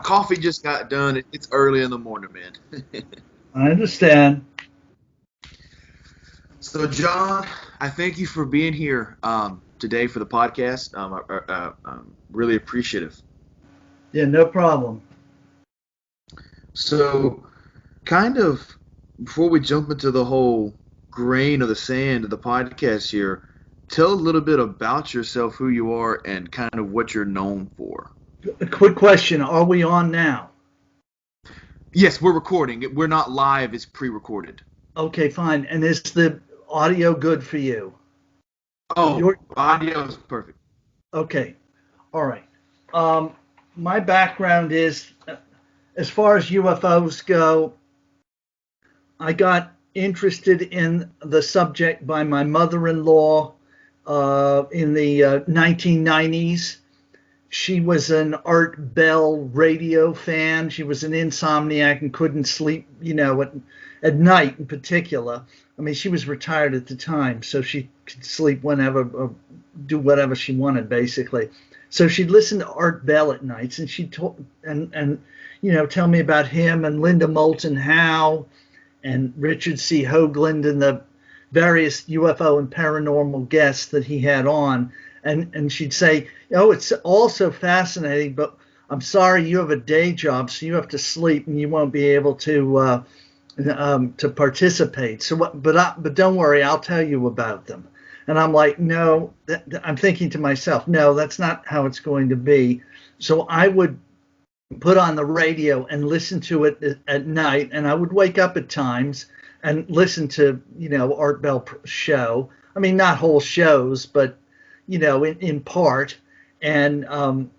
coffee just got done. It's early in the morning, man. I understand. So, John, I thank you for being here today for the podcast. I'm really appreciative. Yeah, no problem. So, kind of before we jump into the whole grain of the sand of the podcast here, tell a little bit about yourself, who you are, and kind of what you're known for. A quick question. Are we on now? Yes, we're recording. We're not live, it's pre recorded. Okay, fine. And is the audio good for you? Oh, audio is perfect. Okay. All right. My background is, as far as UFOs go, I got interested in the subject by my mother-in-law in the 1990s. She was an Art Bell radio fan. She was an insomniac and couldn't sleep, at night in particular. I mean, she was retired at the time, so she could sleep whenever or do whatever she wanted, basically. So she'd listen to Art Bell at nights, and she'd talk and tell me about him and Linda Moulton Howe and Richard C. Hoagland and the various UFO and paranormal guests that he had on. And she'd say, oh, it's all so fascinating, but I'm sorry you have a day job, so you have to sleep and you won't be able to participate. So, but don't worry, I'll tell you about them. And I'm like, no, I'm thinking to myself, no, that's not how it's going to be. So I would put on the radio and listen to it at night, and I would wake up at times and listen to, Art Bell show. I mean, not whole shows, but, in part, and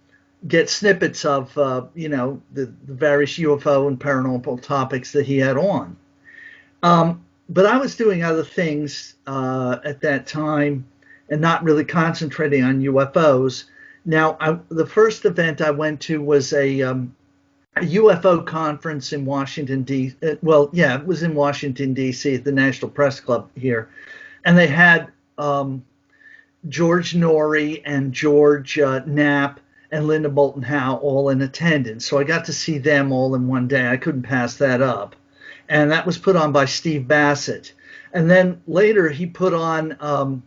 get snippets of, the various UFO and paranormal topics that he had on. But I was doing other things at that time and not really concentrating on UFOs. Now, the first event I went to was a UFO conference in Washington, D.C. Well, yeah, it was in Washington, D.C. at the National Press Club here. And they had George Norrie and George Knapp and Linda Moulton Howe all in attendance. So I got to see them all in one day. I couldn't pass that up. And that was put on by Steve Bassett. And then later he put on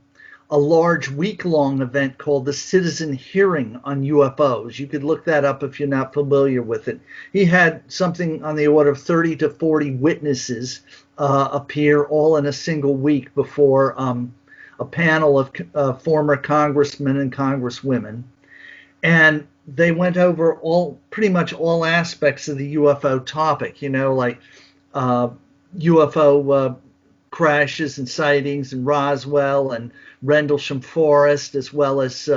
a large week-long event called the Citizen Hearing on UFOs. You could look that up if you're not familiar with it. He had something on the order of 30 to 40 witnesses appear all in a single week before a panel of former congressmen and congresswomen. And they went over pretty much all aspects of the UFO topic, like UFO crashes and sightings in Roswell and Rendlesham Forest, as well as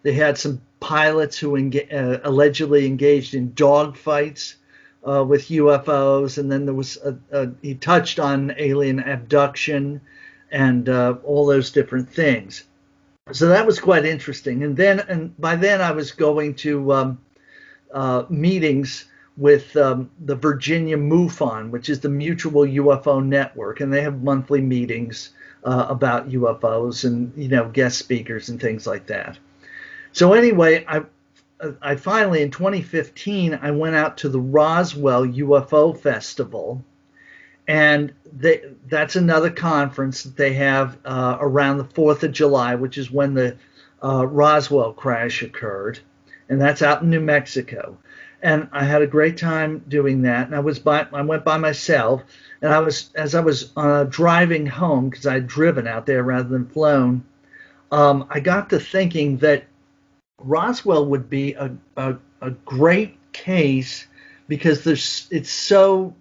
they had some pilots who allegedly engaged in dogfights with UFOs, and then there was he touched on alien abduction and all those different things. So that was quite interesting. And by then I was going to meetings with the Virginia MUFON, which is the Mutual UFO Network, and they have monthly meetings about UFOs and guest speakers and things like that. So anyway, I finally in 2015 I went out to the Roswell UFO Festival, and that's another conference that they have around the 4th of July, which is when the Roswell crash occurred, and that's out in New Mexico. And I had a great time doing that. And I went by myself, and as I was driving home, because I had driven out there rather than flown, I got to thinking that Roswell would be a great case because it's so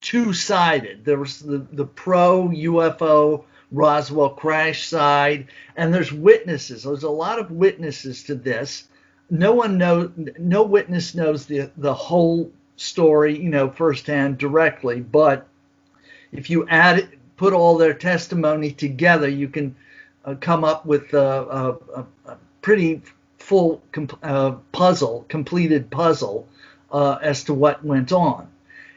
two-sided. There was the pro UFO Roswell crash side, and there's witnesses. There's a lot of witnesses to this. No witness knows the whole story, firsthand directly. But if you put all their testimony together, you can come up with a pretty full completed puzzle as to what went on.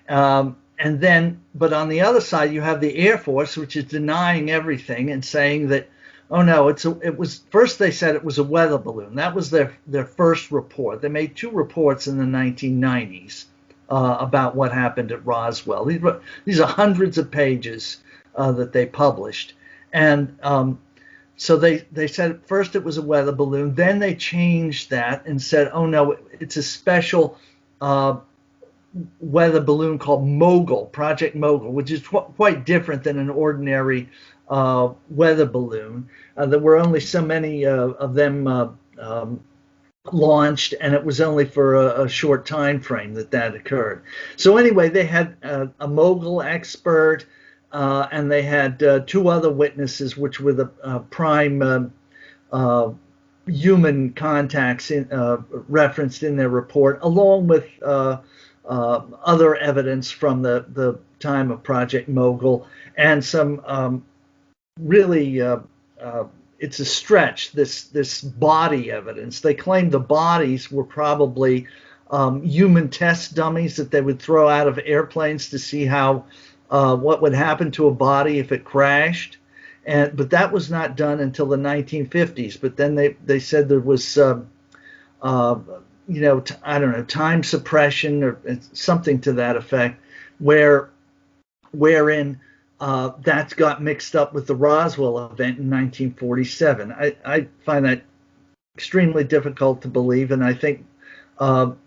But on the other side, you have the Air Force, which is denying everything and saying that Oh no, it was first they said it was a weather balloon. That was their first report. They made two reports in the 1990s about what happened at Roswell. These are hundreds of pages that they published, and so they said at first it was a weather balloon. Then they changed that and said, oh no, it's a special weather balloon called Mogul, Project Mogul, which is quite different than an ordinary weather balloon. There were only so many of them launched, and it was only for a short time frame that occurred. So anyway, they had a Mogul expert, and they had two other witnesses, which were the prime human contacts referenced in their report, along with other evidence from the time of Project Mogul, and some really it's a stretch, this body evidence. They claim the bodies were probably human test dummies that they would throw out of airplanes to see how what would happen to a body if it crashed. But that was not done until the 1950s. But then they said there was I don't know, time suppression or something to that effect, wherein that got mixed up with the Roswell event in 1947. I find that extremely difficult to believe, and I think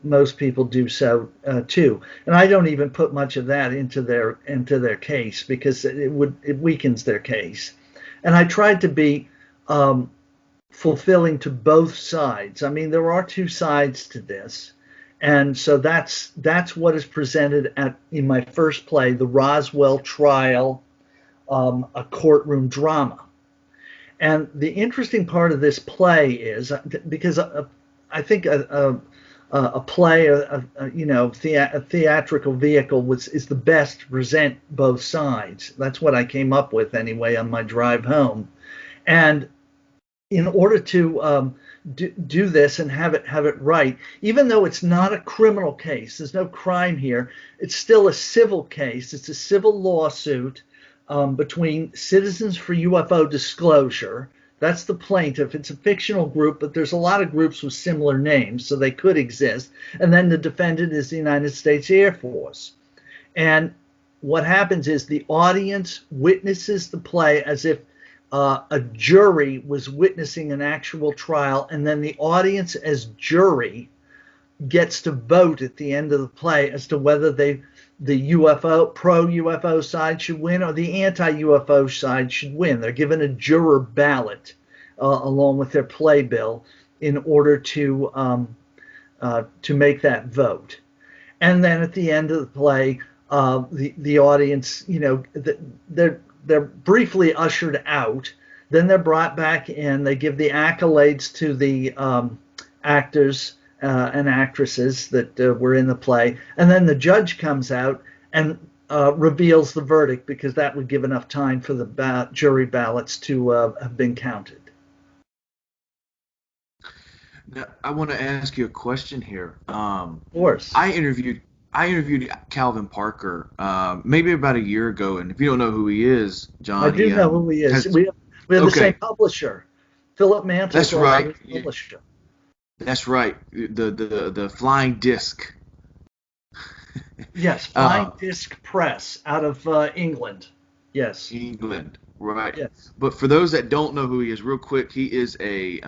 most people do so too. And I don't even put much of that into their case, because it weakens their case. And I tried to be fulfilling to both sides. I mean, there are two sides to this. And so that's what is presented in my first play, The Roswell Trial, a courtroom drama. And the interesting part of this play is, because I think a play, a theatrical vehicle is the best to present both sides. That's what I came up with anyway on my drive home. And in order to do this and have it right, even though it's not a criminal case, there's no crime here, it's still a civil case. It's a civil lawsuit between Citizens for UFO Disclosure. That's the plaintiff. It's a fictional group, but there's a lot of groups with similar names, so they could exist. And then the defendant is the United States Air Force. And what happens is the audience witnesses the play as if a jury was witnessing an actual trial, and then the audience as jury gets to vote at the end of the play as to whether the pro-UFO side should win or the anti-UFO side should win. They're given a juror ballot along with their playbill in order to make that vote. And then at the end of the play, the audience, they're briefly ushered out. Then they're brought back in. They give the accolades to the actors and actresses that were in the play. And then the judge comes out and reveals the verdict, because that would give enough time for the jury ballots to have been counted. Now, I want to ask you a question here. Of course. I interviewed Calvin Parker maybe about a year ago, and if you don't know who he is, John, I do know who he is. We have the same publisher, Philip Mantle. That's right. Publisher. That's right. The Flying Disc. Yes, Flying Disc Press out of England. Yes. England, right. Yes. But for those that don't know who he is, real quick, he is he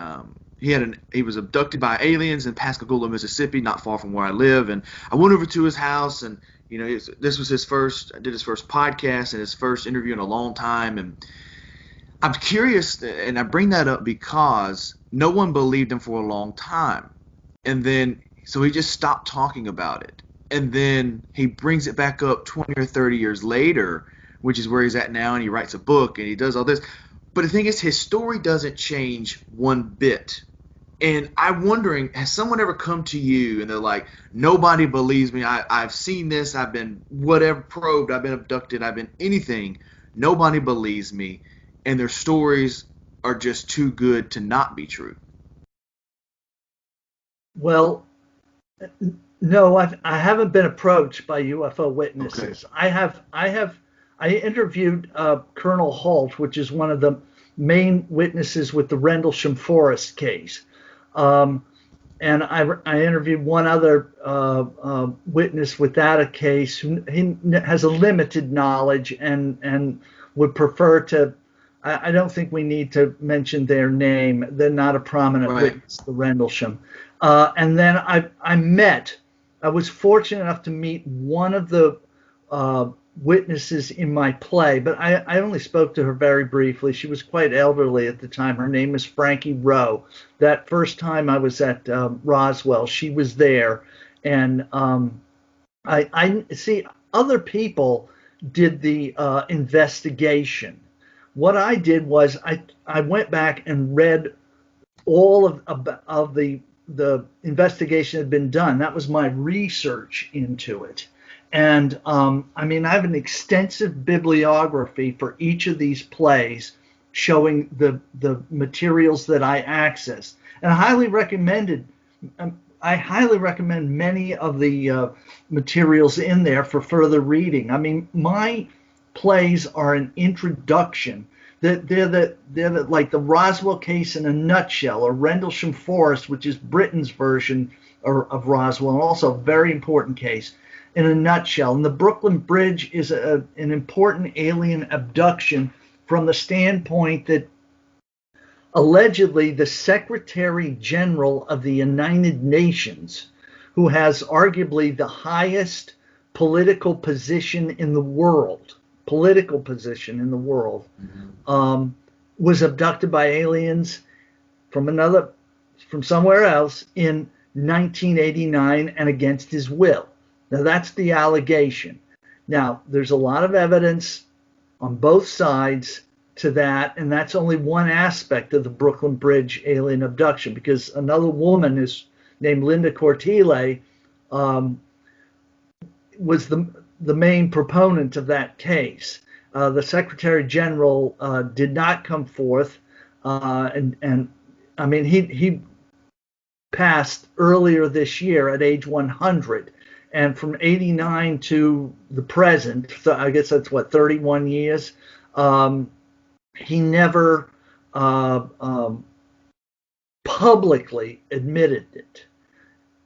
was abducted by aliens in Pascagoula, Mississippi, not far from where I live, and I went over to his house, and this was I did his first podcast and his first interview in a long time, and I'm curious, and I bring that up because no one believed him for a long time, and then so he just stopped talking about it, and then he brings it back up 20 or 30 years later, which is where he's at now, and he writes a book and he does all this. But the thing is, his story doesn't change one bit. And I'm wondering, has someone ever come to you and they're like, nobody believes me, I've seen this, I've been whatever probed, I've been abducted, I've been anything, nobody believes me, and their stories are just too good to not be true? Well, no, I haven't been approached by UFO witnesses. Okay. I interviewed Colonel Holt, which is one of the main witnesses with the Rendlesham Forest case. And I interviewed one other witness with that case who he has a limited knowledge and would prefer to. I don't think we need to mention their name. They're not a prominent witness, the Rendlesham. And then I was fortunate enough to meet one of the witnesses in my play, but I only spoke to her very briefly. She was quite elderly at the time. Her name is Frankie Rowe. That first time I was at Roswell, she was there. And I see other people did the investigation. What I did was I went back and read all of the investigation that had been done. That was my research into it. And I mean, I have an extensive bibliography for each of these plays showing the materials that I accessed. And I highly recommend many of the materials in there for further reading. I mean, my plays are an introduction. They're like the Roswell case in a nutshell, or Rendlesham Forest, which is Britain's version of Roswell, and also a very important case in a nutshell. And the Brooklyn Bridge is an important alien abduction from the standpoint that allegedly the Secretary General of the United Nations, who has arguably the highest political position in the world, was abducted by aliens from somewhere else in 1989 and against his will. Now that's the allegation. Now there's a lot of evidence on both sides to that, and that's only one aspect of the Brooklyn Bridge alien abduction, because another woman is named Linda Cortile, was the main proponent of that case. The Secretary General did not come forth, and I mean he passed earlier this year at age 100, and from 89 to the present, so I guess that's what, 31 years. He never publicly admitted it.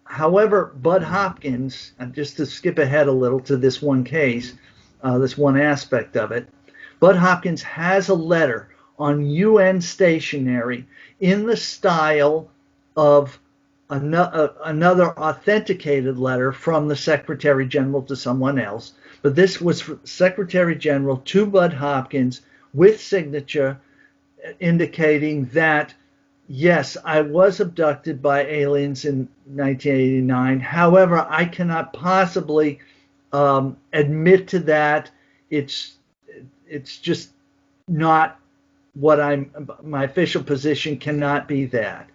However, Bud Hopkins, and just to skip ahead a little to this one case, this one aspect of it, Bud Hopkins has a letter on UN stationery in the style of another authenticated letter from the Secretary General to someone else. But this was Secretary General to Bud Hopkins with signature indicating that, yes, I was abducted by aliens in 1989. However, I cannot possibly admit to that. It's just not what my official position cannot be that.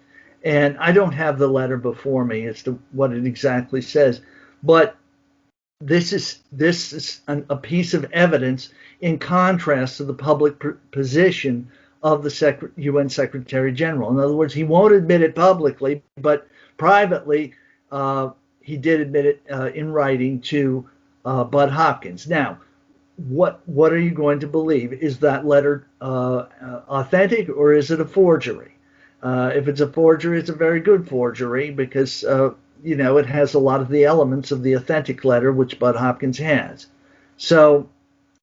And I don't have the letter before me as to what it exactly says, but this is a piece of evidence in contrast to the public position of the UN Secretary General. In other words, he won't admit it publicly, but privately he did admit it in writing to Bud Hopkins. Now, what are you going to believe? Is that letter authentic, or is it a forgery? If it's a forgery, it's a very good forgery, because it has a lot of the elements of the authentic letter, which Bud Hopkins has. So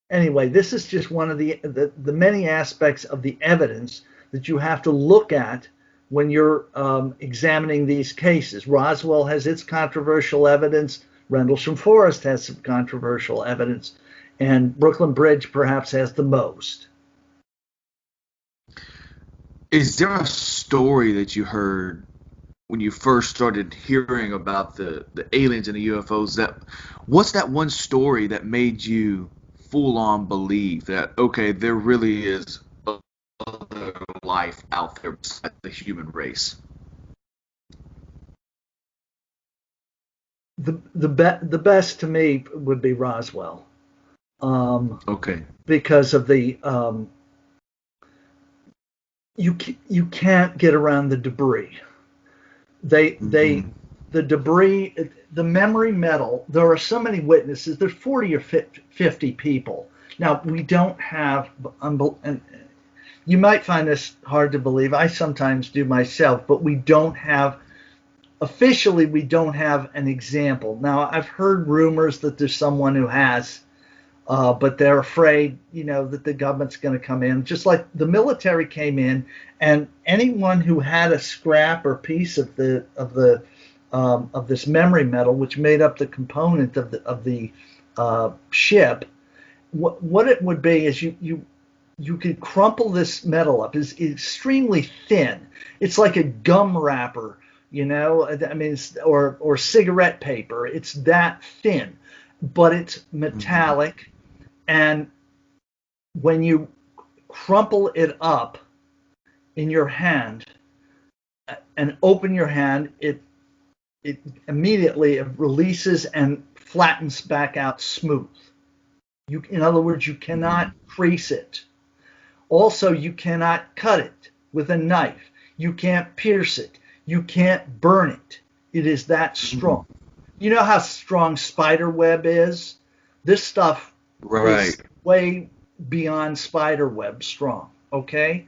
anyway, this is just one of the many aspects of the evidence that you have to look at when you're examining these cases. Roswell has its controversial evidence. Rendlesham Forest has some controversial evidence. And Brooklyn Bridge perhaps has the most. Is there a story that you heard when you first started hearing about the aliens and the UFOs? What's that one story that made you full on believe that, okay, there really is other life out there besides the human race? The best to me would be Roswell. Okay. Because of the you can't get around the debris. The debris, the memory metal. There are so many witnesses. There's 40 or 50 people. Now we don't have, You might find this hard to believe. I sometimes do myself, but we don't have, officially, we don't have an example. Now, I've heard rumors that there's someone who has, but they're afraid, that the government's going to come in, just like the military came in, and anyone who had a scrap or piece of this memory metal, which made up the component of the ship, what it would be is you could crumple this metal up. It's extremely thin. It's like a gum wrapper, I mean, or cigarette paper. It's that thin, but it's metallic. And when you crumple it up in your hand and open your hand, it immediately releases and flattens back out smooth. In other words, you cannot crease it. Also, you cannot cut it with a knife. You can't pierce it. You can't burn it. It is that strong. You know how strong spider web is? This stuff is way beyond spider web strong, okay?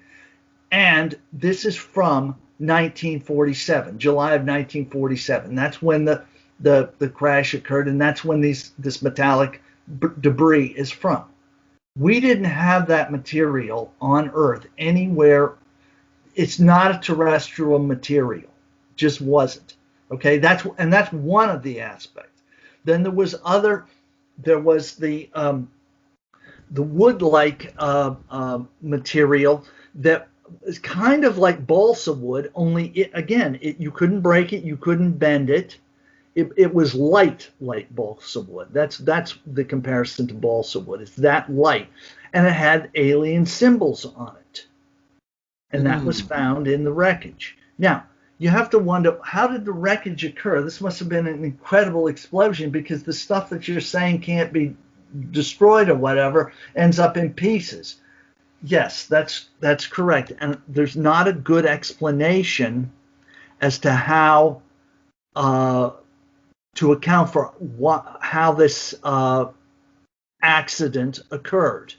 And this is from 1947, July of 1947. That's when the crash occurred, and that's when this metallic debris is from. We didn't have that material on Earth anywhere. It's not a terrestrial material. Just wasn't. Okay, that's one of the aspects. Then there was the wood-like material that is kind of like balsa wood, only you couldn't break it, you couldn't bend it. It was light like balsa wood. That's the comparison to balsa wood. It's that light, and it had alien symbols on it, and that was found in the wreckage. Now you have to wonder, how did the wreckage occur? This must have been an incredible explosion, because the stuff that you're saying can't be destroyed or whatever ends up in pieces. Yes, that's correct, and there's not a good explanation as to how to account for how this accident occurred.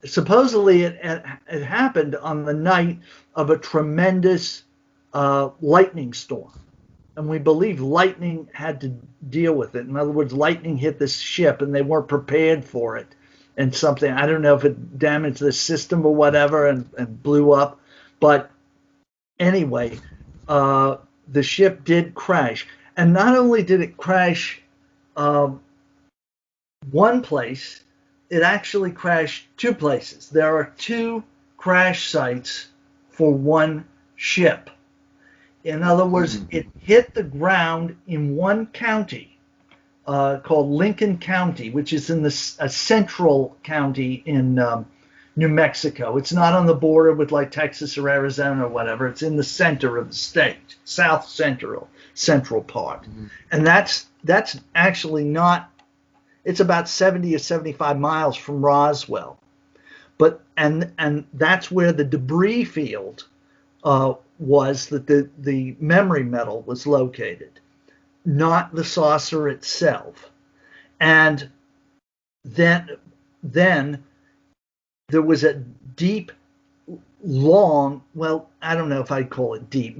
Supposedly it happened on the night of a tremendous lightning storm. And we believe lightning had to deal with it. In other words, lightning hit this ship and they weren't prepared for it. And something, I don't know if it damaged the system or whatever and blew up. But anyway, the ship did crash. And not only did it crash one place, it actually crashed two places. There are two crash sites for one ship. In other words, it hit the ground in one county called Lincoln County, which is in a central county in New Mexico. It's not on the border with like Texas or Arizona or whatever. It's in the center of the state, south central part. And that's actually not, it's about 70 or 75 miles from Roswell. But and that's where the debris field was, that the memory metal was located, not the saucer itself. And then there was a deep, long, well, I don't know if I'd call it deep.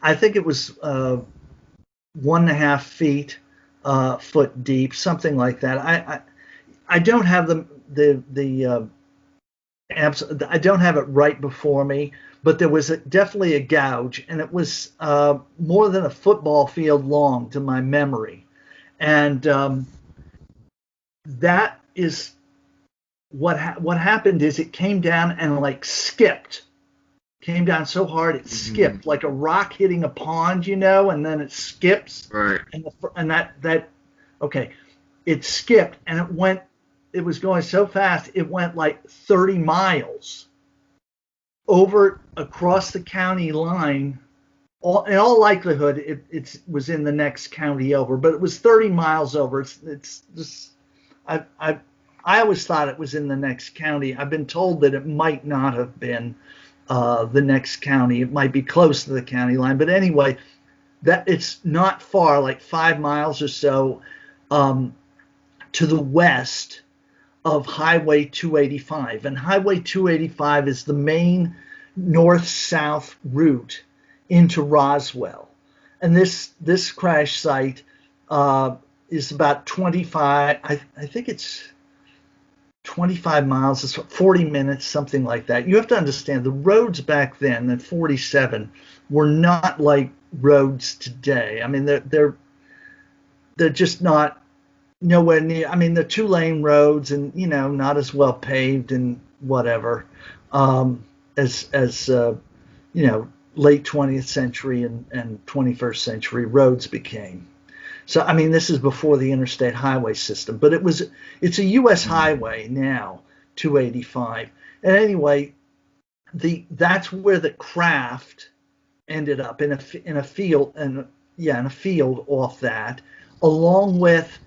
I think it was 1.5 foot deep, something like that. I don't have I don't have it right before me, but there was definitely a gouge, and it was more than a football field long to my memory. And that is what happened is it came down and like skipped. Came down so hard it skipped, like a rock hitting a pond, and then it skips. Right. And that okay, it skipped and it was going so fast it went like 30 miles over across the county line. In all likelihood, it was in the next county over, but it was 30 miles over. It's just I always thought it was in the next county. I've been told that it might not have been the next county. It might be close to the county line, but anyway, that it's not far, like 5 miles or so to the west of Highway 285. And Highway 285 is the main north-south route into Roswell. And this crash site is about 25, I think it's 25 miles, it's 40 minutes, something like that. You have to understand the roads back then at 47 were not like roads today. I mean, they're just not nowhere near. I mean, they're 2-lane roads and, you know, not as well paved and whatever as you know, late 20th century and 21st century roads became. So, I mean, this is before the interstate highway system, but it's a U.S. highway now, 285. And anyway, that's where the craft ended up in a field, and in a field off that, along with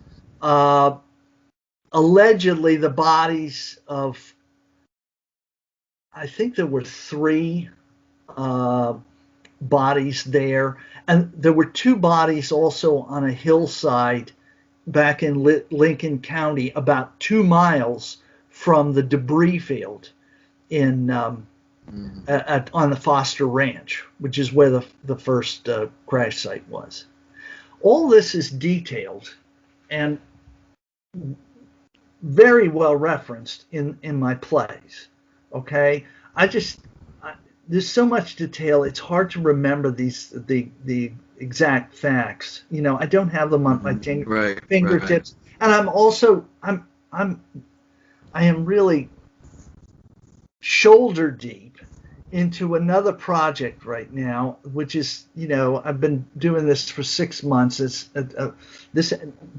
allegedly the bodies of, I think there were 3 bodies there, and there were 2 bodies also on a hillside back in Lincoln County, about 2 miles from the debris field in on the Foster Ranch, which is where the first crash site was. All this is detailed and very well referenced in my plays. Okay, there's so much detail, it's hard to remember the exact facts. You know, I don't have them on my fingertips. And I am really shoulder deep into another project right now, which is, you know, I've been doing this for 6 months. Do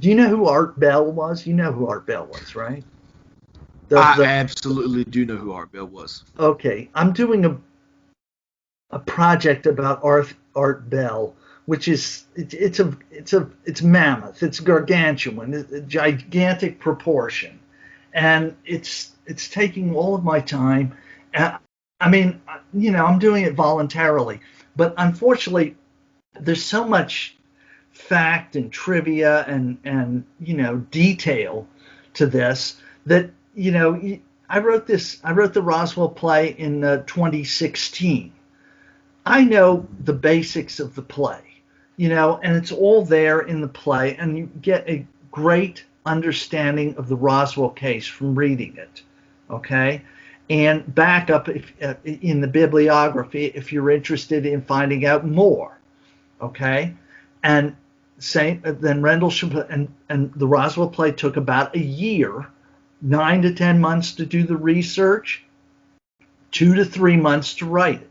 you know who Art Bell was? You know who Art Bell was, right? I absolutely do know who Art Bell was. Okay, I'm doing a project about Art Bell, which is it's mammoth, it's gargantuan, it's a gigantic proportion, and it's taking all of my time. I mean, you know, I'm doing it voluntarily, but unfortunately, there's so much fact and trivia and you know, detail to this that, you know, I wrote the Roswell play in 2016. I know the basics of the play, you know, and it's all there in the play, and you get a great understanding of the Roswell case from reading it, okay? And back up in the bibliography if you're interested in finding out more, okay? And then Rendlesham and the Roswell play took about a year, 9 to 10 months to do the research, 2 to 3 months to write it.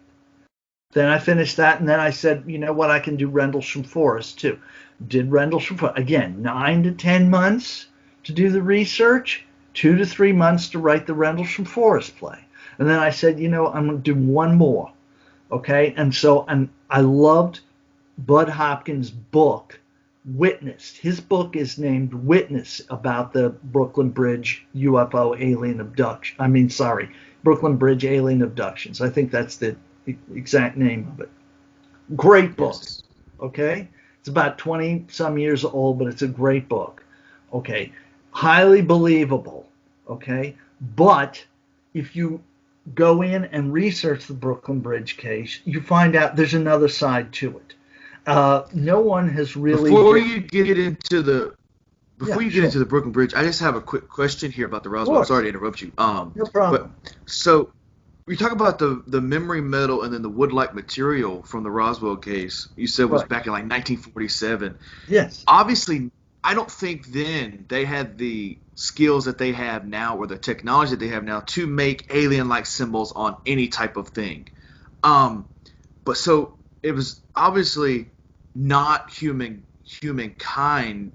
Then I finished that, and then I said, you know what, I can do Rendlesham Forest too. Did Rendlesham Forest, again, 9 to 10 months to do the research, 2 to 3 months to write the Rendlesham Forest play. And then I said, you know, I'm going to do one more, okay? And I loved Bud Hopkins' book, Witness. His book is named Witness, about the Brooklyn Bridge UFO alien abduction. Brooklyn Bridge Alien Abductions. I think that's the exact name of it. Great book. Yes. Okay, it's about 20 some years old, but it's a great book. Okay, highly believable. Okay, but if you go in and research the Brooklyn Bridge case, you find out there's another side to it. No one has really. Before you get into the Brooklyn Bridge, I just have a quick question here about the Roswell. Sorry to interrupt you. No problem. So we talk about the memory metal and then the wood-like material from the Roswell case. You said was back in like 1947. Yes. Obviously, I don't think then they had the skills that they have now or the technology that they have now to make alien-like symbols on any type of thing. But so it was obviously not humankind,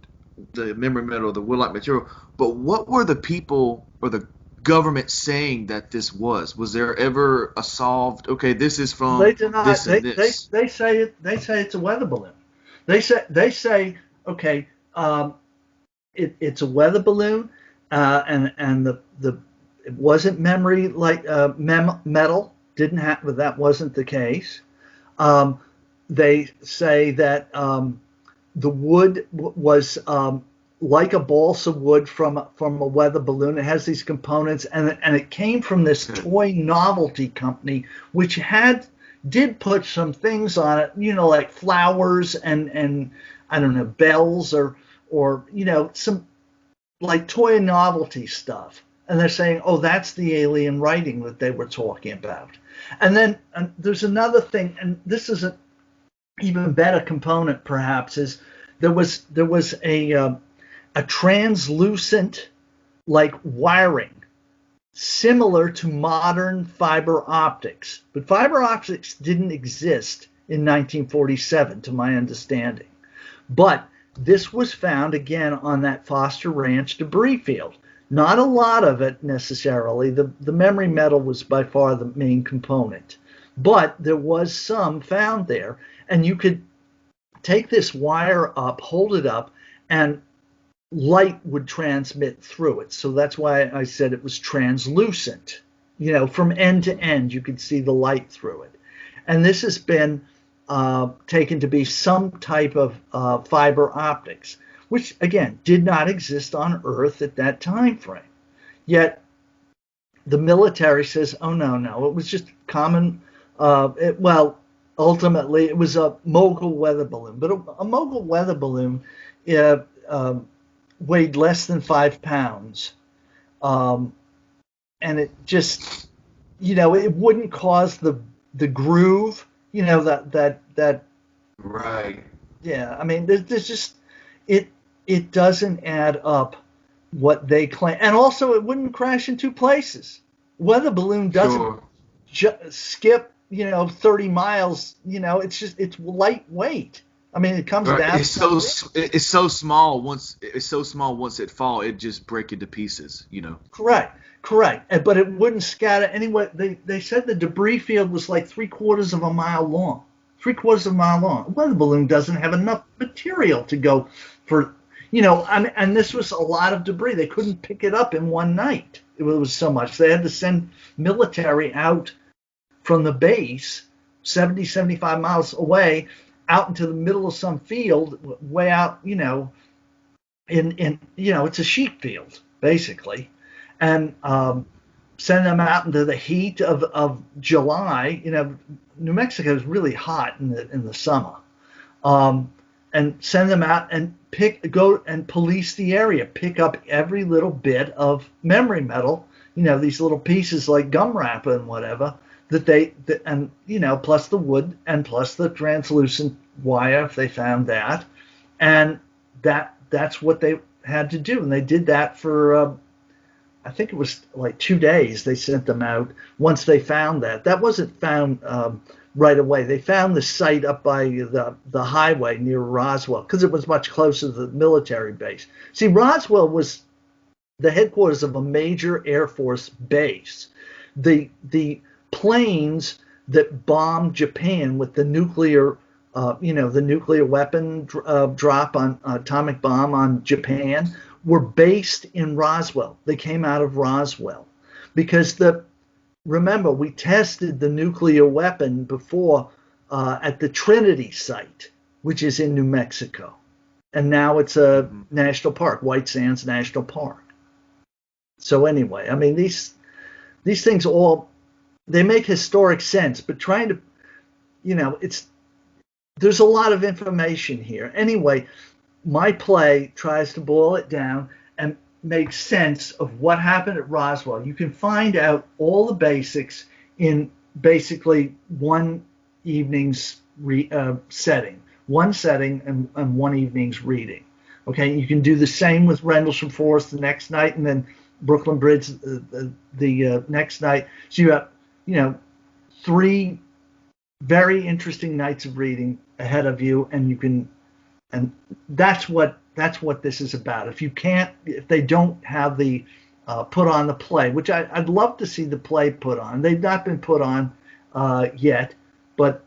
the memory metal, the wood-like material. But what were the people or the government saying that this was? Was there ever a solved? Okay, this is from this and this. They say it's a weather balloon. They say okay, it's a weather balloon, and it wasn't memory like metal. Didn't happen, but that wasn't the case. They say that the wood was like a balsa wood from a weather balloon. It has these components, and it came from this toy novelty company, which did put some things on it, like flowers and I don't know, bells or some like toy novelty stuff. And they're saying, oh, that's the alien writing that they were talking about. And then there's another thing, and this is an even better component perhaps, is there was a translucent like wiring similar to modern fiber optics. But fiber optics didn't exist in 1947 to my understanding. But this was found again on that Foster Ranch debris field. Not a lot of it necessarily. The memory metal was by far the main component. But there was some found there. And you could take this wire up, hold it up, and light would transmit through it. So that's why I said it was translucent. From end to end, you could see the light through it. And this has been taken to be some type of fiber optics, which again did not exist on Earth at that time frame. Yet the military says, oh no, it was just common. Ultimately it was a mogul weather balloon, but a mogul weather balloon weighed less than 5 pounds, and it just, it wouldn't cause the groove. That right. Yeah, I mean, there's just it doesn't add up what they claim, and also it wouldn't crash in two places. Weather balloon doesn't skip 30 miles. It's lightweight. I mean, it comes down. It's so small once it fall, it just break into pieces. Correct. But it wouldn't scatter anyway. They said the debris field was like 3/4 of a mile long. 3/4 of a mile long. A weather balloon doesn't have enough material to go for, and this was a lot of debris. They couldn't pick it up in one night. It was so much. They had to send military out from the base 70, 75 miles away out into the middle of some field way out, it's a sheep field basically. And send them out into the heat of July. New Mexico is really hot in the summer, and send them out and go and police the area, pick up every little bit of memory metal, these little pieces like gum wrapper and whatever plus the wood and plus the translucent wire if they found that, and that's what they had to do, and they did that for. I think it was like 2 days they sent them out once they found that. That wasn't found right away. They found the site up by the highway near Roswell because it was much closer to the military base. See, Roswell was the headquarters of a major Air Force base. The planes that bombed Japan with the nuclear weapon drop on atomic bomb on Japan were based in Roswell. They came out of Roswell because remember, we tested the nuclear weapon before at the Trinity site, which is in New Mexico. And now it's a national park, White Sands National Park. So anyway, I mean, these things they make historic sense, but trying to, there's a lot of information here. Anyway, my play tries to boil it down and make sense of what happened at Roswell. You can find out all the basics in basically one evening's setting, and one evening's reading. Okay, you can do the same with Rendlesham Forest the next night, and then Brooklyn Bridge the next night. So you have, 3 very interesting nights of reading ahead of you, and that's what this is about. If they don't have the put on the play, which I'd love to see the play put on. They've not been put on yet, but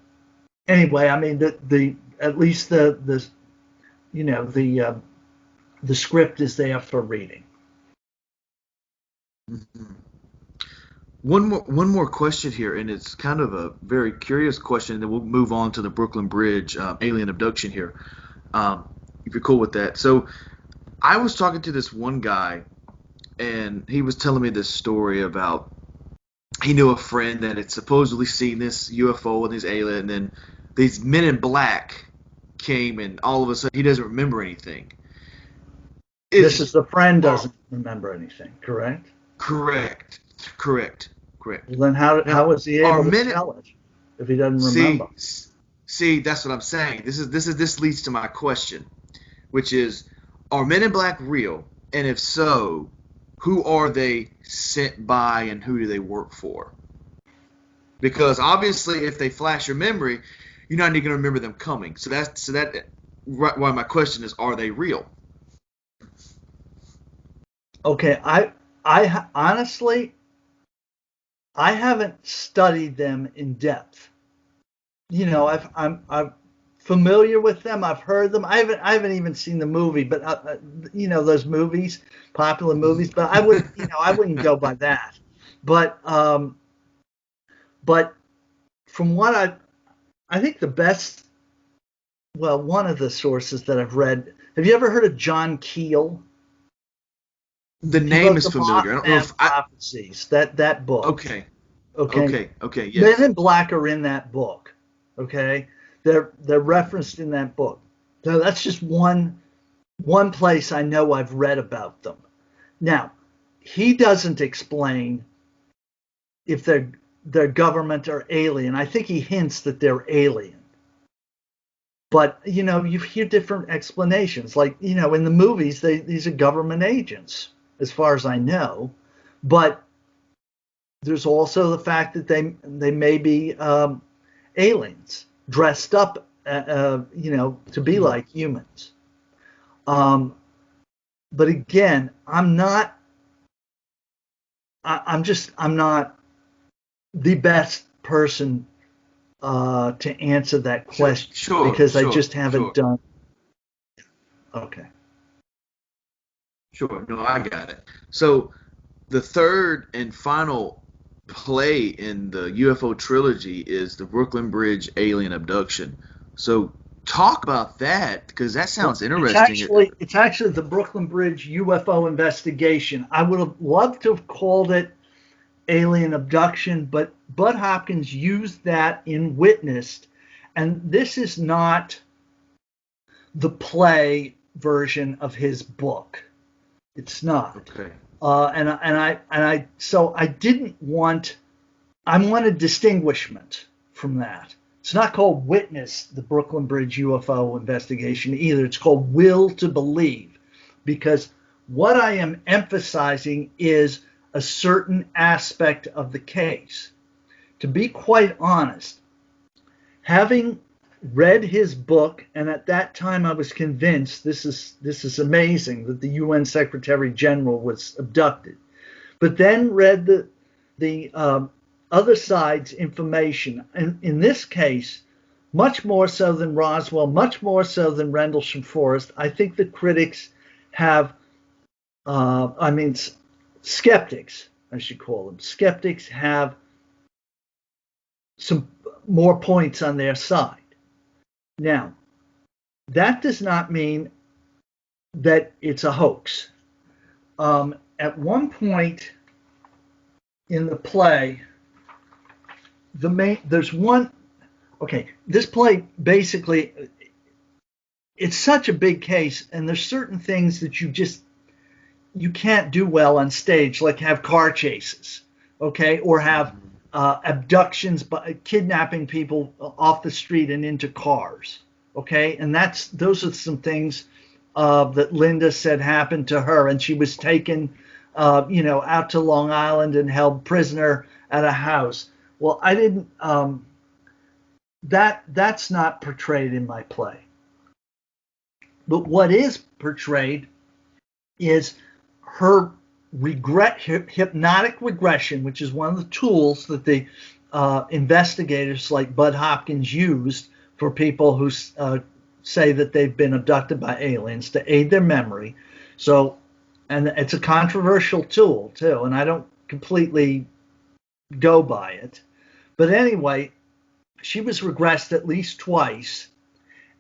anyway, I mean at least the script is there for reading. Mm-hmm. One more question here, and it's kind of a very curious question. Then we'll move on to the Brooklyn Bridge alien abduction here, if you're cool with that. So I was talking to this one guy, and he was telling me this story about he knew a friend that had supposedly seen this UFO and this alien, and then these men in black came, and all of a sudden he doesn't remember anything. This Is is the friend are doesn't remember anything, correct? correct, correct. Well, then how Now, was he are able to men tell it if he doesn't remember? see, that's what I'm saying. This leads to my question, which is, are men in black real? And if so, who are they sent by and who do they work for? Because obviously, if they flash your memory, you're not even going to remember them coming. So that why my question is, are they real? Okay, I honestly I haven't studied them in depth. I'm familiar with them. I've heard them. I haven't even seen the movie, but those movies, popular movies. But I wouldn't go by that. But but from what I think the best, well, one of the sources that I've read. Have you ever heard of John Keel? The He name wrote is the familiar. I don't know Mothman if I. Prophecies. That book. Okay, Okay, Men yes. in Black are in that book. Okay, they're referenced in that book. So that's just one place I know I've read about them. Now, he doesn't explain if they're government or alien. I think he hints that they're alien. But you hear different explanations. Like in the movies, these are government agents, as far as I know. But there's also the fact that they may be aliens dressed up, to be Hmm. like humans. Um, but again, I'm not. I'm not the best person to answer that Sure, question sure, because I sure, just haven't sure, done. Okay. sure. No, I got it. So the third and final play in the UFO trilogy is the Brooklyn Bridge Alien Abduction. So talk about that because that Well, sounds it's interesting. actually it's actually the Brooklyn Bridge UFO investigation. I would have loved to have called it alien abduction, but Bud Hopkins used that in Witnessed, and this is not the play version of his book. It's not. Okay. So I didn't want. I wanted distinguishment from that. It's not called Witness, the Brooklyn Bridge UFO investigation either. It's called Will to Believe, because what I am emphasizing is a certain aspect of the case. To be quite honest, having read his book, and at that time I was convinced this is amazing that the UN Secretary General was abducted, but then read the other side's information. And in this case, much more so than Roswell, much more so than Rendlesham Forest, I think the critics have, I mean, skeptics, I should call them, skeptics have some more points on their side. Now, that does not mean that it's a hoax. At one point in the play, there's one. Okay, this play basically, it's such a big case, and there's certain things that you can't do well on stage, like have car chases, okay, or have Mhm. abductions, by kidnapping people off the street and into cars, okay, and those are some things that Linda said happened to her, and she was taken, out to Long Island and held prisoner at a house. Well, I didn't. That's not portrayed in my play. But what is portrayed is her hypnotic regression, which is one of the tools that the investigators like Bud Hopkins used for people who say that they've been abducted by aliens to aid their memory. So, and it's a controversial tool too, and I don't completely go by it. But anyway, she was regressed at least twice,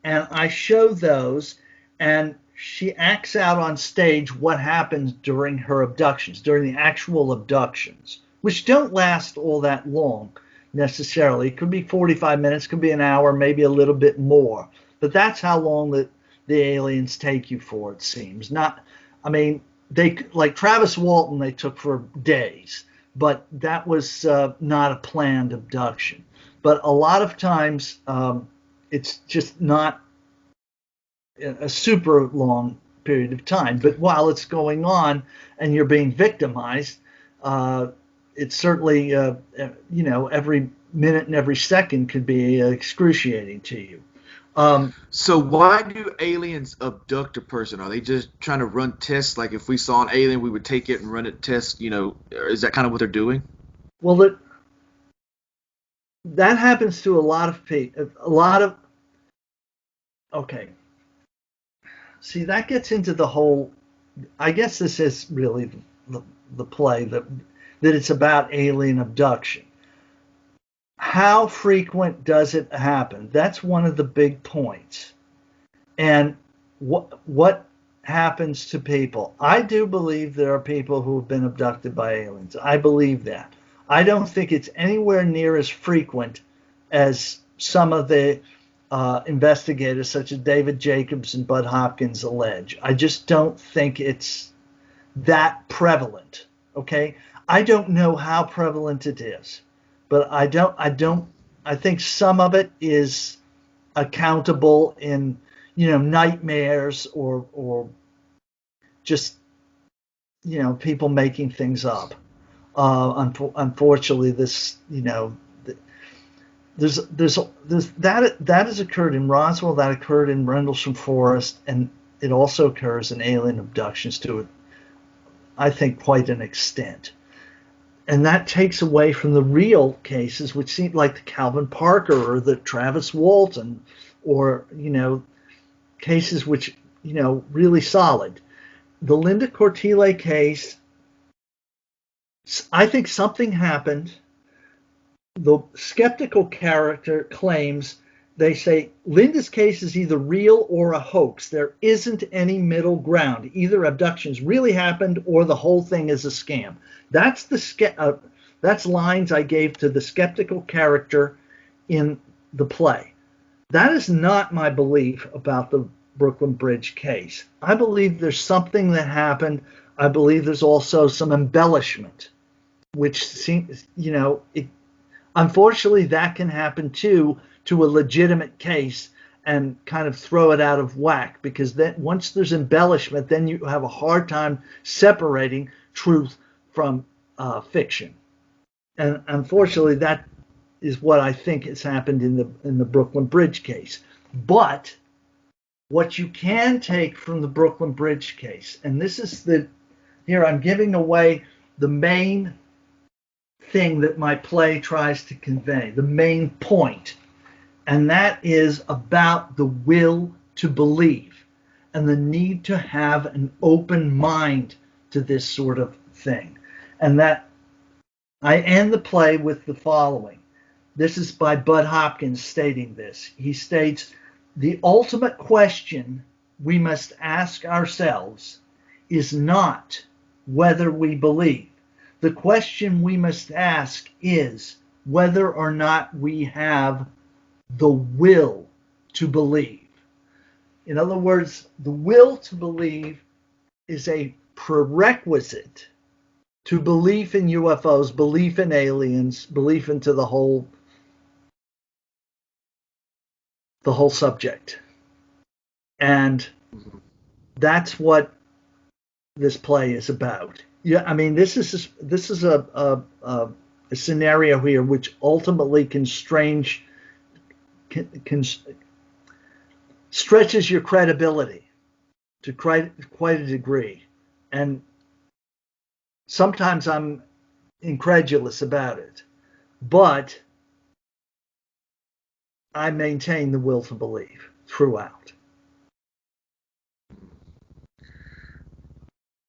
and I show those, and she acts out on stage what happens during her abductions, during the actual abductions, which don't last all that long necessarily. It could be 45 minutes, could be an hour, maybe a little bit more. But that's how long the aliens take you for, it seems. Not, I mean, they, like Travis Walton, they took for days, but that was not a planned abduction. But a lot of times, it's just not a super long period of time. But while it's going on and you're being victimized, it's certainly, every minute and every second could be excruciating to you. So why do aliens abduct a person? Are they just trying to run tests? Like if we saw an alien, we would take it and run it tests. Is that kind of what they're doing? Well, that happens to a lot of people. Okay. See, that gets into the whole. I guess this is really the play that it's about alien abduction. How frequent does it happen? That's one of the big points. And what happens to people? I do believe there are people who have been abducted by aliens. I believe that. I don't think it's anywhere near as frequent as some of the investigators, such as David Jacobs and Bud Hopkins, allege. I just don't think it's that prevalent. Okay, I don't know how prevalent it is, but I think some of it is accountable in nightmares or just people making things up. Unfortunately, this there's that has occurred in Roswell, that occurred in Rendlesham Forest, and it also occurs in alien abductions to, I think, quite an extent. And that takes away from the real cases, which seem like the Calvin Parker or the Travis Walton, or cases which really solid. The Linda Cortile case, I think something happened. The skeptical character claims, they say, Linda's case is either real or a hoax. There isn't any middle ground. Either abductions really happened or the whole thing is a scam. That's lines I gave to the skeptical character in the play. That is not my belief about the Brooklyn Bridge case. I believe there's something that happened. I believe there's also some embellishment, which seems, unfortunately, that can happen too to a legitimate case and kind of throw it out of whack, because then once there's embellishment, then you have a hard time separating truth from fiction. And unfortunately, that is what I think has happened in the Brooklyn Bridge case. But what you can take from the Brooklyn Bridge case, and this is here I'm giving away the main thing that my play tries to convey, the main point, and that is about the will to believe and the need to have an open mind to this sort of thing. And that I end the play with the following. This is by Bud Hopkins stating this. He states, the ultimate question we must ask ourselves is not whether we believe. The question we must ask is whether or not we have the will to believe. In other words, the will to believe is a prerequisite to belief in UFOs, belief in aliens, belief into the whole subject. And that's what this play is about. Yeah, I mean, this is a scenario here which ultimately can stretches your credibility to quite a degree, and sometimes I'm incredulous about it, but I maintain the will to believe throughout.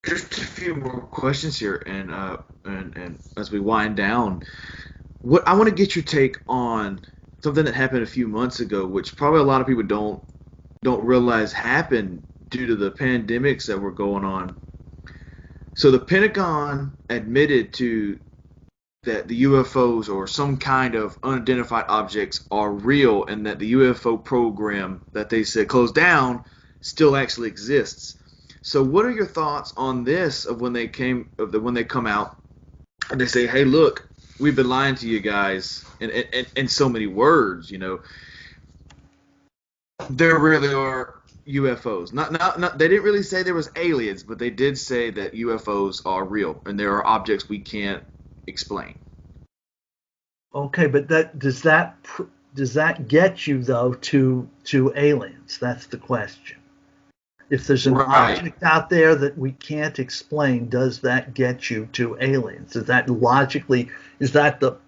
Just a few more questions here, and as we wind down, what I want to get your take on something that happened a few months ago, which probably a lot of people don't realize happened due to the pandemics that were going on. So the Pentagon admitted to that the UFOs or some kind of unidentified objects are real, and that the UFO program that they said closed down still actually exists. So what are your thoughts on this of when they come out and they say, hey, look, we've been lying to you guys in so many words, there really are UFOs. Not they didn't really say there was aliens, but they did say that UFOs are real and there are objects we can't explain. Okay, but does that get you though to aliens? That's the question. If there's an Right. object out there that we can't explain, does that get you to aliens? Is that logically, is that a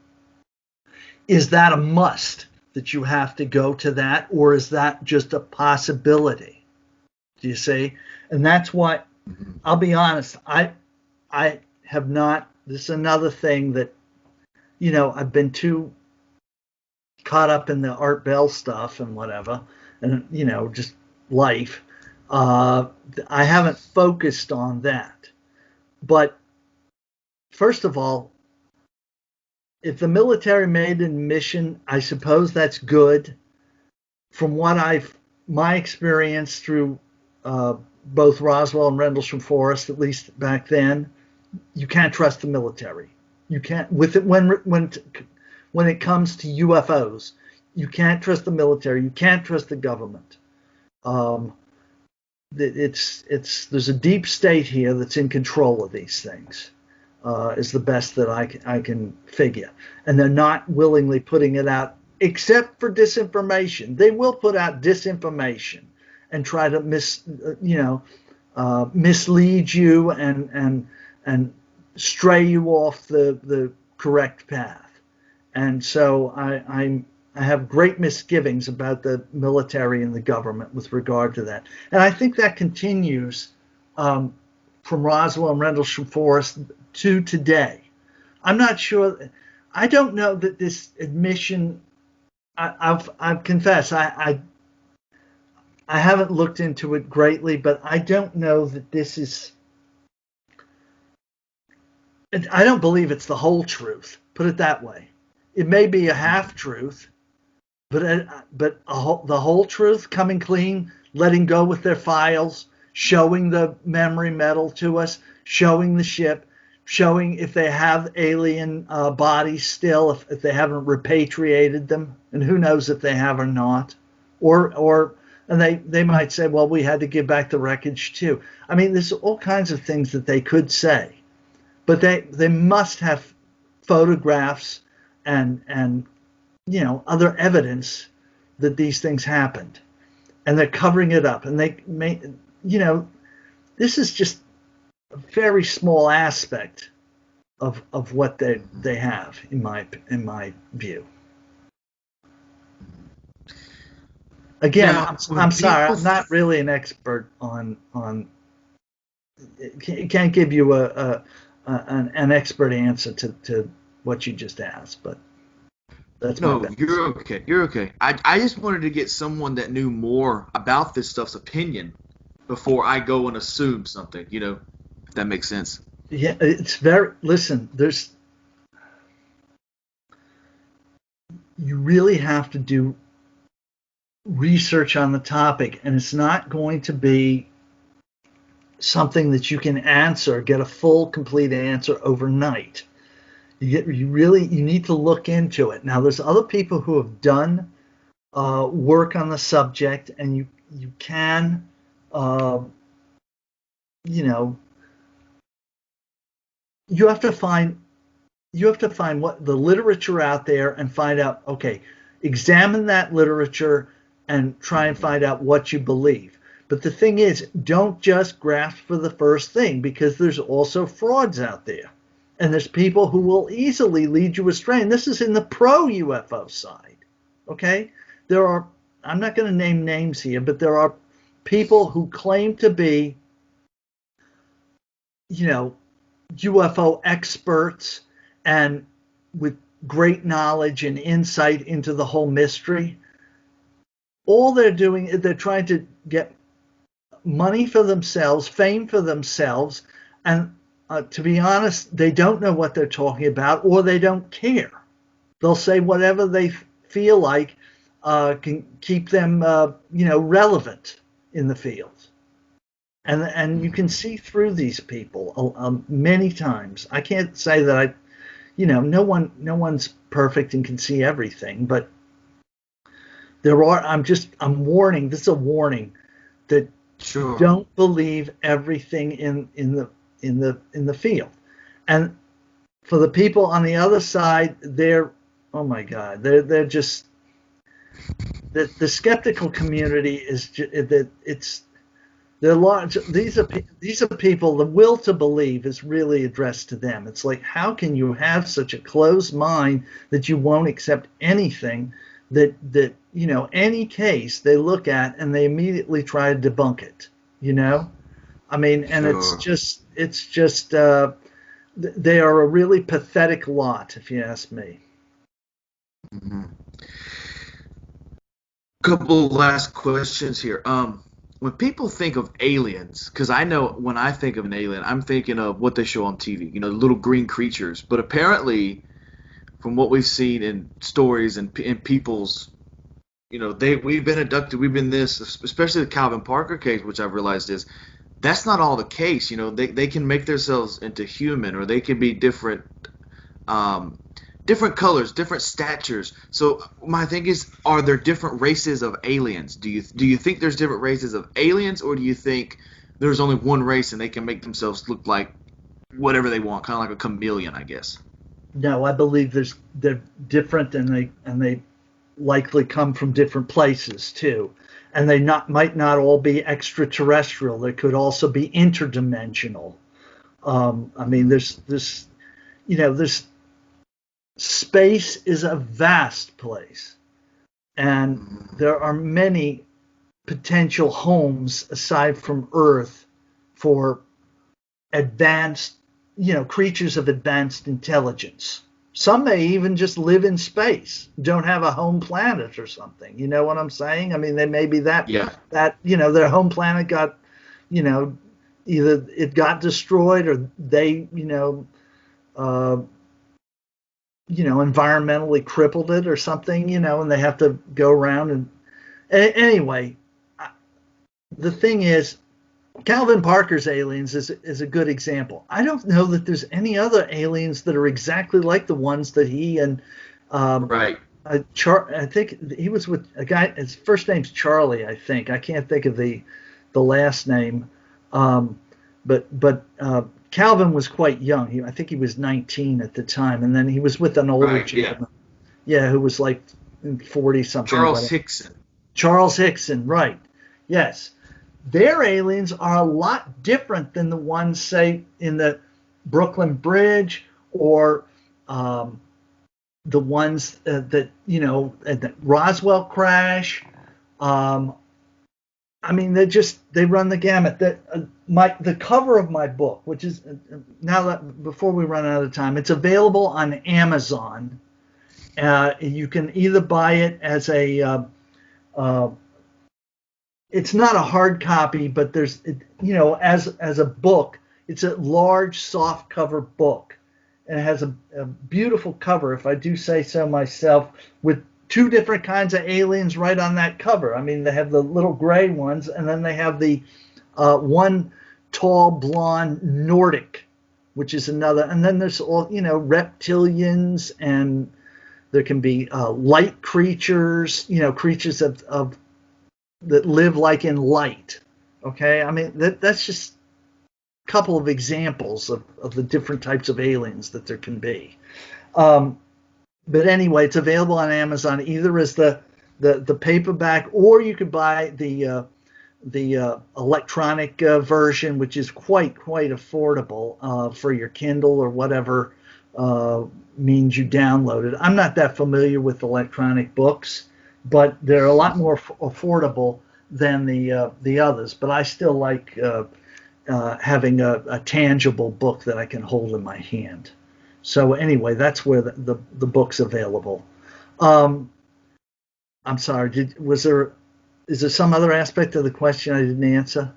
must that you have to go to that, or is that just a possibility? Do you see? And that's why, I'll be honest, I have not, this is another thing that, I've been too caught up in the Art Bell stuff and whatever, and, just life. I haven't focused on that. But first of all, if the military made an admission, I suppose that's good. From what my experience through both Roswell and Rendlesham Forest, at least back then, you can't trust the military. You can't with it when it comes to UFOs. You can't trust the military. You can't trust the government. There's a deep state here that's in control of these things. Is the best that I can figure, and they're not willingly putting it out, except for disinformation. They will put out disinformation and try to mislead you and stray you off the correct path. And so I have great misgivings about the military and the government with regard to that. And I think that continues from Roswell and Rendlesham Forest to today. I'm not sure. I don't know that this admission. I confess I haven't looked into it greatly, but I don't know that this is. I don't believe it's the whole truth. Put it that way. It may be a half truth, but the whole truth, coming clean, letting go with their files, showing the memory metal to us, showing the ship, showing if they have alien bodies still, if they haven't repatriated them, and who knows if they have or not, and they might say, well, we had to give back the wreckage too. I mean, there's all kinds of things that they could say, but they must have photographs and other evidence that these things happened, and they're covering it up, and they may, this is just a very small aspect of what they have in my view. Again, Now, I'm sorry, I'm not really an expert on can't give you an expert answer to what you just asked, but that's my no, best. you're okay. You're okay. I just wanted to get someone that knew more about this stuff's opinion before I go and assume something, if that makes sense. Yeah, listen, you really have to do research on the topic, and it's not going to be something that you can get a full, complete answer overnight. You need to look into it. Now, there's other people who have done work on the subject, and you can, you have to find what the literature out there and find out. Okay, examine that literature and try and find out what you believe. But the thing is, don't just grasp for the first thing, because there's also frauds out there. And there's people who will easily lead you astray. And this is in the pro-UFO side. Okay? I'm not going to name names here, but there are people who claim to be, UFO experts and with great knowledge and insight into the whole mystery. All they're doing is they're trying to get money for themselves, fame for themselves, and to be honest, they don't know what they're talking about, or they don't care. They'll say whatever they feel like can keep them, relevant in the field. And you can see through these people many times. I can't say that no one's perfect and can see everything, but I'm warning. This is a warning that Sure. don't believe everything in the field. And for the people on the other side, oh my God, they're just the skeptical community is they're large. These are people. The will to believe is really addressed to them. It's like, how can you have such a closed mind that you won't accept anything that any case they look at and they immediately try to debunk it. I mean, and Sure. it's just they are a really pathetic lot, if you ask me. Mm-hmm. Couple last questions here. When people think of aliens, because I know when I think of an alien, I'm thinking of what they show on TV, little green creatures. But apparently, from what we've seen in stories and in people's, we've been abducted, we've been this, especially the Calvin Parker case, which I've realized that's not all the case. They can make themselves into human, or they can be different, different colors, different statures. So my thing is, are there different races of aliens? Do you think there's different races of aliens, or do you think there's only one race and they can make themselves look like whatever they want, kind of like a chameleon, I guess? No, I believe they're different, and they likely come from different places too. And they might not all be extraterrestrial. They could also be interdimensional. I mean, there's space is a vast place, and there are many potential homes aside from Earth for advanced, creatures of advanced intelligence. Some may even just live in space, don't have a home planet or something. You know what I'm saying? I mean, they may be that Yeah. their home planet got, either it got destroyed, or they, environmentally crippled it or something, and they have to go around and anyway. The thing is, Calvin Parker's aliens is a good example. I don't know that there's any other aliens that are exactly like the ones that he and Right. I think he was with a guy. His first name's Charlie. I think I can't think of the last name, but Calvin was quite young. I think he was 19 at the time, and then he was with an older Right. Yeah. gentleman, who was like 40 something. Charles Hickson. Charles Hickson, right? Yes. Their aliens are a lot different than the ones, say, in the Brooklyn Bridge, or the ones that at the Roswell crash. I mean, they run the gamut. The cover of my book, which is before we run out of time, it's available on Amazon. You can either buy it as a it's not a hard copy, but there's, as a book, it's a large soft cover book, and it has a beautiful cover, if I do say so myself, with two different kinds of aliens right on that cover. I mean, they have the little gray ones, and then they have the one tall blonde Nordic, which is another, and then there's all, reptilians, and there can be light creatures, creatures of that live like in light. Okay, I mean, that's just a couple of examples of the different types of aliens that there can be. But anyway, it's available on Amazon either as the paperback, or you could buy the electronic version, which is quite affordable for your Kindle or whatever means you download it. I'm not that familiar with electronic books, but they're a lot more affordable than the others. But I still like having a tangible book that I can hold in my hand. So anyway, that's where the book's available. I'm sorry. Is there some other aspect of the question I didn't answer?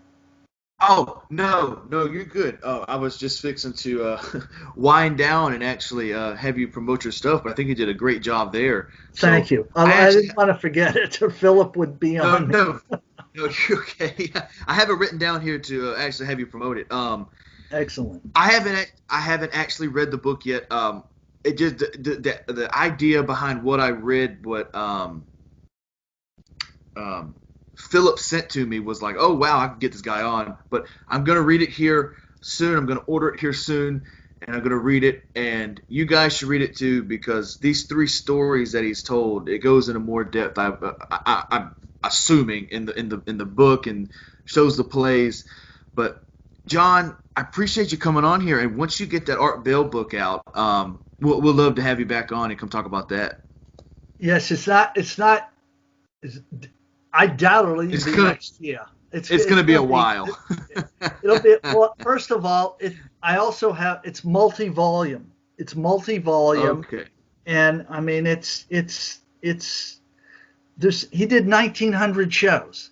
Oh, no, no, you're good. I was just fixing to wind down and actually have you promote your stuff, but I think you did a great job there. Thank So you. I I actually didn't want to forget it, or Philip would be no, on. no, no, you're okay. I have it written down here to actually have you promote it. Excellent. I haven't actually read the book yet. It just the idea behind what I read, what um, Philip sent to me was like, oh wow, I can get this guy on. But I'm gonna read it here soon. I'm gonna order it here soon, and I'm gonna read it. And you guys should read it too because these three stories that he's told, it goes into more depth. I'm assuming in the book and shows the plays. But John, I appreciate you coming on here. And once you get that Art Bell book out, we'll love to have you back on and come talk about that. Yes, it's not. It's not. It's, I doubt it'll even It's be gonna next year. it's It's gonna be going a to be. while. It'll be. Well, first of all, I also have. It's multi-volume. It's multi-volume, Okay. and I mean, it's. There's. He did 1,900 shows.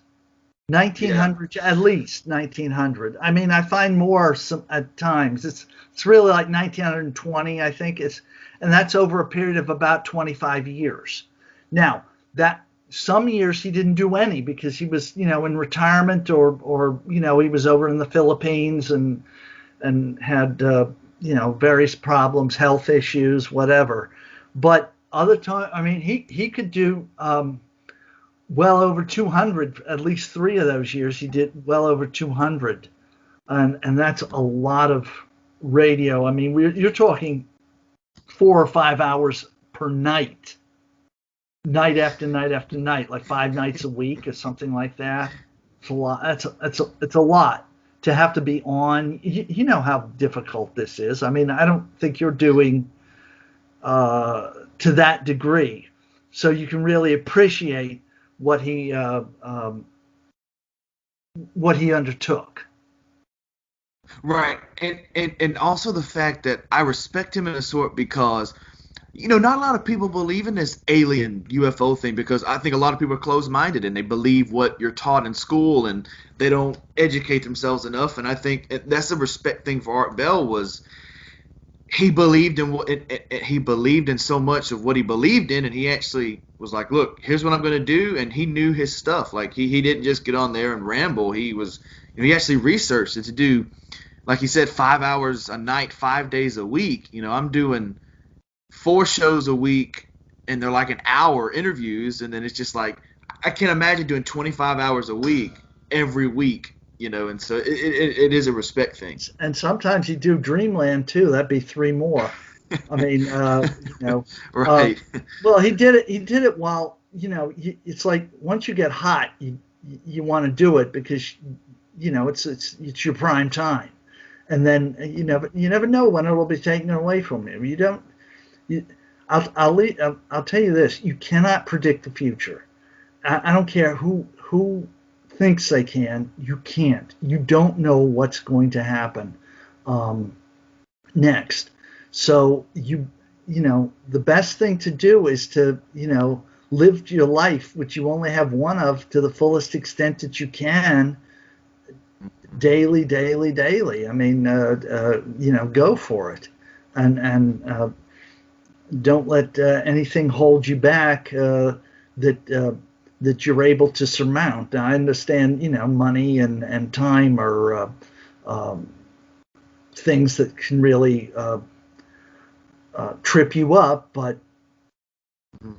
Yeah. 1,900, at least 1,900. I mean, I find more some at times. It's really like 1,920, I think it's, and that's over a period of about 25 years. Now, that some years he didn't do any because he was, in retirement, or he was over in the Philippines and had various problems, health issues, whatever. But other time, I mean, he could do well over 200. At least 3 of those years he did well over 200, and that's a lot of radio. I mean, you're talking 4 or 5 hours per night, night after night after night, like 5 nights a week or something like that. It's a lot. It's a lot to have to be on. You know how difficult this is. I mean, I don't think you're doing to that degree, so you can really appreciate what he uh, um, what he undertook. Right. And also the fact that I respect him in a sort because not a lot of people believe in this alien UFO thing because I think a lot of people are closed-minded and they believe what you're taught in school and they don't educate themselves enough. And I think that's a respect thing for Art Bell was he believed in what he believed in so much of what he believed in, and he actually was like, "Look, here's what I'm going to do," and he knew his stuff. Like he didn't just get on there and ramble. He actually researched it to do, like he said, 5 hours a night, 5 days a week. I'm doing 4 shows a week, and they're like an hour interviews, and then it's just like I can't imagine doing 25 hours a week every week. And so it is a respect thing. And sometimes you do Dreamland too. That'd be three more. I mean, uh, Right. well, he did it. He did it while it's like once you get hot, you want to do it because it's your prime time, and then you never know when it will be taken away from you. You don't. You, I'll tell you this: you cannot predict the future. I don't care who thinks they can. You can't. You don't know what's going to happen um, next. So the best thing to do is to live your life, which you only have one of, to the fullest extent that you can, daily, daily, daily. I mean, go for it, and don't let anything hold you back that you're able to surmount. Now, I understand, money and time are things that can really trip you up, but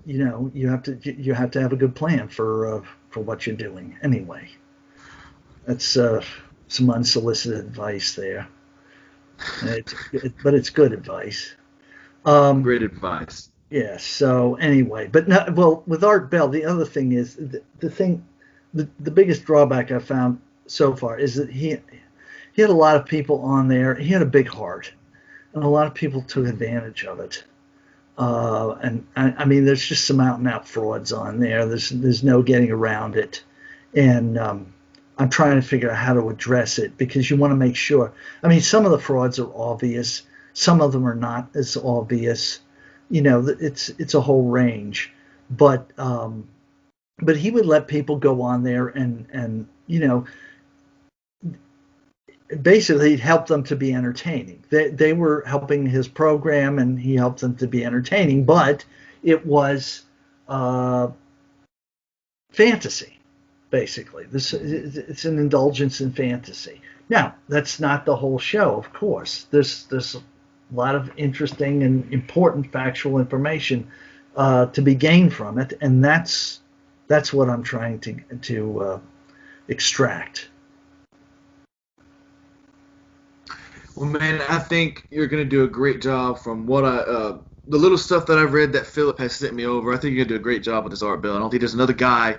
you have to have a good plan for what you're doing. Anyway, that's some unsolicited advice there. But it's good advice. Um, Great advice. Yeah. So anyway, but not, well, with Art Bell, the other thing is the biggest drawback I found so far is that he had a lot of people on there. He had a big heart, and a lot of people took advantage of it. And I mean, there's just some out and out frauds on there. There's no getting around it, and I'm trying to figure out how to address it because you want to make sure. I mean, some of the frauds are obvious. Some of them are not as obvious. It's a whole range, but he would let people go on there and basically helped them to be entertaining. They were helping his program, and he helped them to be entertaining, but it was fantasy, basically. It's an indulgence in fantasy. Now, that's not the whole show, of course. There's a lot of interesting and important factual information to be gained from it, and that's what I'm trying to extract. Well, man, I think you're going to do a great job from what the little stuff that I've read that Philip has sent me over. I think you're going to do a great job with this Art Bell. I don't think there's another guy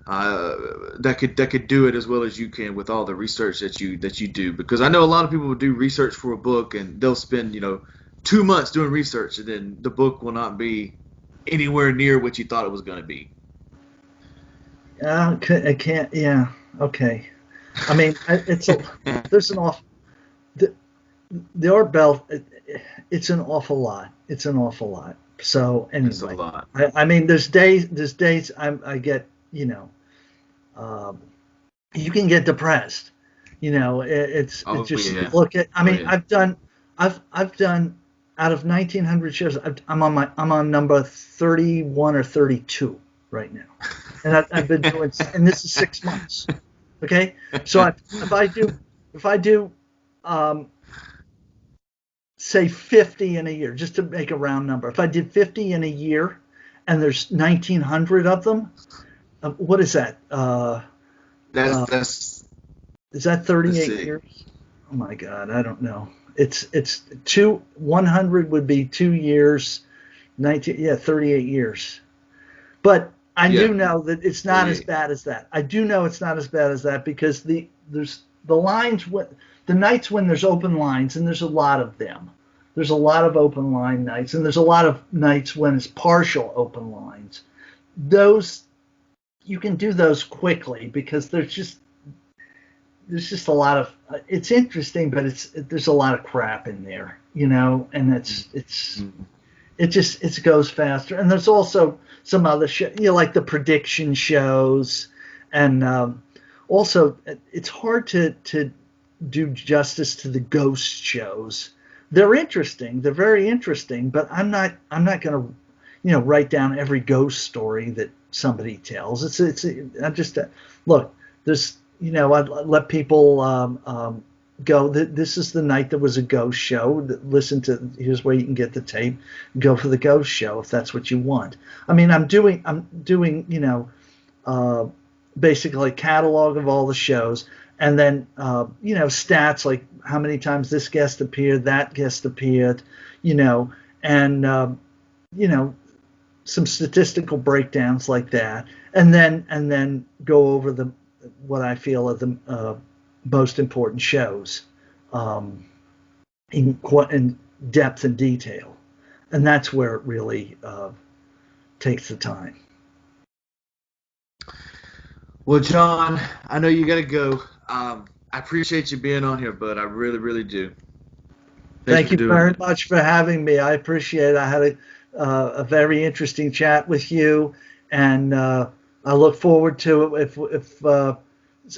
that could do it as well as you can with all the research that you do. Because I know a lot of people will do research for a book and they'll spend 2 months doing research, and then the book will not be anywhere near what you thought it was going to be. I can't. Yeah. Okay. I mean, there's an awful. The Art Bell, it's an awful lot. It's an awful lot. So anyway, it's a lot. I mean, there's days I get, you can get depressed. It's just yeah. look at. I mean, yeah. I've done out of 1,900 shows. I'm on number 31 or 32 right now, and I've been doing, and this is 6 months. Okay, so if I do say 50 in a year, just to make a round number. If I did 50 in a year, and there's 1,900 of them, what is that? That's is that 38 years? Oh my God, I don't know. It's 100 would be 2 years, 38 years. But I do know that it's not as bad as that. I do know it's not as bad as that because there's the lines the nights when there's open lines, and there's a lot of them. There's a lot of open line nights, and there's a lot of nights when it's partial open lines. Those, you can do those quickly because there's just a lot of, it's interesting, but there's a lot of crap in there, and it goes faster. And there's also some other like the prediction shows, and also it's hard to do justice to the ghost shows. They're interesting. They're very interesting, but I'm not going to, write down every ghost story that somebody tells. I'm just look. There's, I let people go. This is the night there was a ghost show. Listen to, here's where you can get the tape. Go for the ghost show if that's what you want. I mean, I'm doing, basically a catalog of all the shows. And then, stats like how many times this guest appeared, that guest appeared, and, some statistical breakdowns like that. And then go over what I feel are the most important shows in depth and detail. And that's where it really takes the time. Well, John, I know you got to go. I appreciate you being on here, bud. I really, really do. Thank you very much for having me. I appreciate it. I had a very interesting chat with you, and I look forward to it. If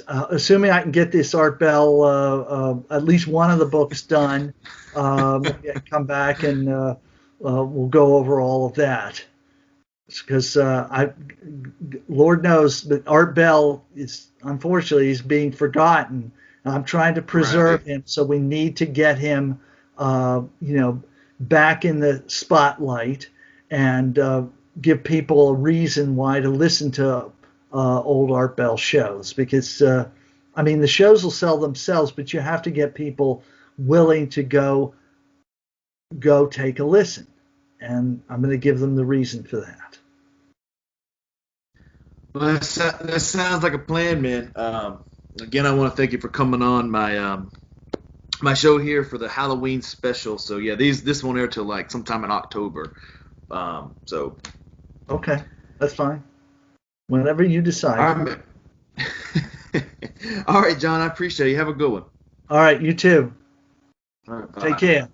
assuming I can get this Art Bell, at least one of the books done, maybe I can come back and we'll go over all of that. Because Lord knows that Art Bell is, unfortunately, he's being forgotten. I'm trying to preserve him, so we need to get him, back in the spotlight and give people a reason why to listen to old Art Bell shows. Because the shows will sell themselves, but you have to get people willing to go take a listen, and I'm going to give them the reason for that. Well, that sounds like a plan, man. Again, I want to thank you for coming on my show here for the Halloween special. So yeah, this won't air till like sometime in October. So okay, that's fine. Whenever you decide. All right, man. All right, John. I appreciate it. You have a good one. All right, you too. All right, bye. Take care.